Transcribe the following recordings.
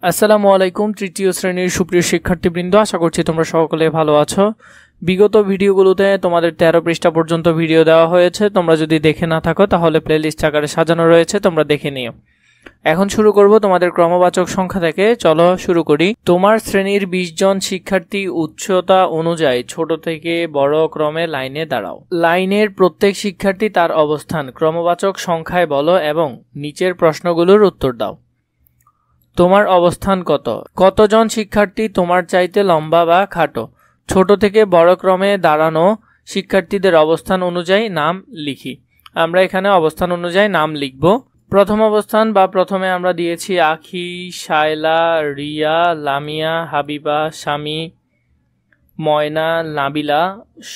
আসসালামু আলাইকুম তৃতীয় শ্রেণীর সুপ্রিয় শিক্ষার্থীবৃন্দ, আশা করছি তোমরা সকলে ভালো আছো। বিগত ভিডিওগুলোতে তোমাদের 13 পৃষ্ঠা পর্যন্ত ভিডিও দেওয়া হয়েছে। তোমরা যদি দেখে না থাকো তাহলে প্লেলিস্ট আকারে সাজানো রয়েছে, তোমরা দেখে নিও। এখন শুরু করব তোমাদের ক্রমবাচক সংখ্যা থেকে। চলো শুরু করি। তোমার শ্রেণীর 20 জন শিক্ষার্থী উচ্চতা অনুযায়ী ছোট থেকে বড় ক্রমে লাইনে দাঁড়াও। লাইনের প্রত্যেক শিক্ষার্থী তার অবস্থান ক্রমবাচক সংখ্যায় বলো এবং নিচের প্রশ্নগুলোর উত্তর দাও। তোমার অবস্থান কত? কতজন শিক্ষার্থী তোমার চাইতে লম্বা বা খাটো? ছোট থেকে বড় ক্রমে দাঁড়ানো শিক্ষার্থীদের অবস্থান অনুযায়ী নাম লিখি। আমরা এখানে অবস্থান অনুযায়ী নাম লিখব। প্রথম অবস্থান বা প্রথমে আমরা দিয়েছি আখি, শায়লা, রিয়া, লামিয়া, হাবিবা, শামি, ময়না, নাবিলা,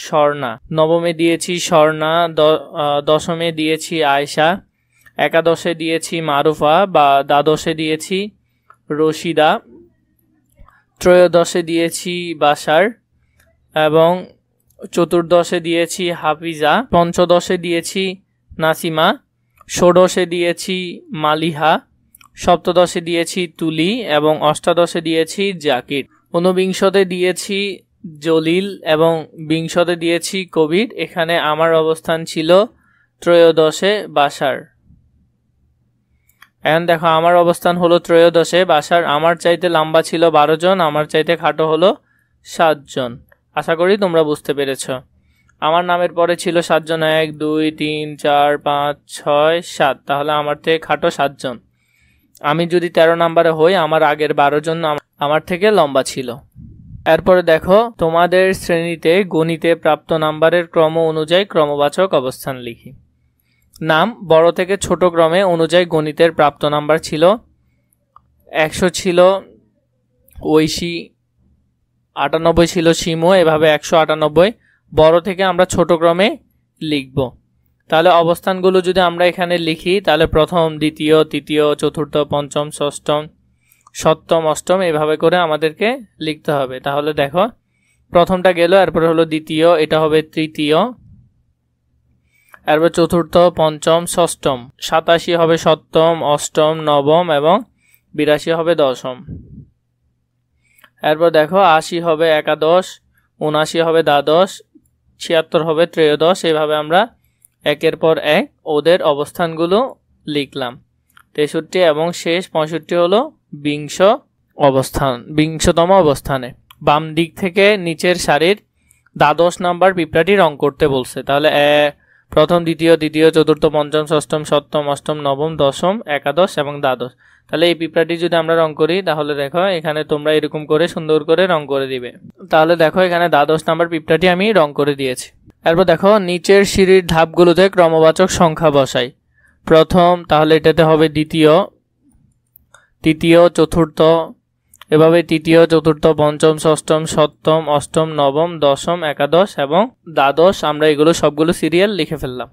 স্বর্ণা। নবমে দিয়েছি স্বর্ণা, দশমে দিয়েছি আয়েশা, একাদশে দিয়েছি মারুফা বা দ্বাদশে দিয়েছি রশিদা, ত্রয়োদশে দিয়েছি বাশার এবং চতুর্দশে দিয়েছি হাফিজা, পঞ্চদশে দিয়েছি নাসিমা, ষোড়শে দিয়েছি মালিহা, সপ্তদশে দিয়েছি তুলি এবং অষ্টাদশে দিয়েছি জাকির, ঊনবিংশতে দিয়েছি জলিল এবং বিংশতে দিয়েছি কবির। এখানে আমার অবস্থান ছিল ত্রয়োদশে বাশার। এখন দেখো আমার অবস্থান হলো ত্রয়োদশে বাশার। আমার চাইতে লম্বা ছিল 12 জন, আমার চাইতে খাটো হলো 7 জন। আশা করি তোমরা বুঝতে পেরেছ। আমার নামের পরে ছিল 7 জন, 1 2 3 4 5 6 7, তাহলে আমার থেকে খাটো 7 জন। আমি যদি 13 নম্বরে হই, আমার আগের 12 জন আমার থেকে লম্বা ছিল। এরপরে দেখো তোমাদের শ্রেণীতে গণিতে প্রাপ্ত নাম্বারের ক্রম অনুযায়ী ক্রমবাচক অবস্থান লিখি। নাম বড় থেকে ছোট ক্রমে অনুযায়ী গণিতের প্রাপ্ত নাম্বার ছিল 100 ছিল ঐশী, 98 ছিল শিমু, এভাবে 198। বড় থেকে আমরা ছোট ক্রমে লিখব। তাহলে অবস্থানগুলো যদি আমরা এখানে লিখি তাহলে প্রথম, দ্বিতীয়, তৃতীয়, চতুর্থ, পঞ্চম, ষষ্ঠম, সপ্তম, অষ্টম এভাবে করে আমাদেরকে লিখতে হবে। তাহলে দেখো প্রথমটা গেল, এরপরে হলো দ্বিতীয়, এটা হবে তৃতীয়, এরপর চতুর্থ, পঞ্চম, ষষ্ঠম, 87 হবে সপ্তম, অষ্টম, নবম এবং 82 হবে দশম। এরপর দেখো 80 হবে একাদশ, 79 হবে দ্বাদশ, 76 হবে ত্রয়োদশ। এভাবে আমরা একের পর এক ওদের অবস্থানগুলো লিখলাম। 63 এবং শেষ 65 হলো বিংশতম অবস্থানে। বাম দিক থেকে নিচের সারির দ্বাদশ নাম্বার পিঁপড়াটি রং করতে বলছে। তাহলে প্রথম, দ্বিতীয়, তৃতীয়, চতুর্থ, পঞ্চম, ষষ্ঠম, সপ্তম, অষ্টম, নবম, দশম, একাদশ এবং দ্বাদশ। তাহলে এই পিঁপড়াটি যদি আমরা রং করি তাহলে দেখো এখানে তোমরা এরকম করে সুন্দর করে রং করে দিবে। তাহলে দেখো এখানে দ্বাদশ নাম্বার পিঁপড়াটি আমি রং করে দিয়েছি। এরপর দেখো নিচের সিঁড়ির ধাপগুলোতে ক্রমবাচক সংখ্যা বসাই। প্রথম, তাহলে এটাতে হবে দ্বিতীয়, তৃতীয়, চতুর্থ, এভাবে তৃতীয়, চতুর্থ, পঞ্চম, ষষ্ঠম, সপ্তম, অষ্টম, নবম, দশম, একাদশ এবং দ্বাদশ। আমরা এগুলো সবগুলো সিরিয়াল লিখে ফেললাম।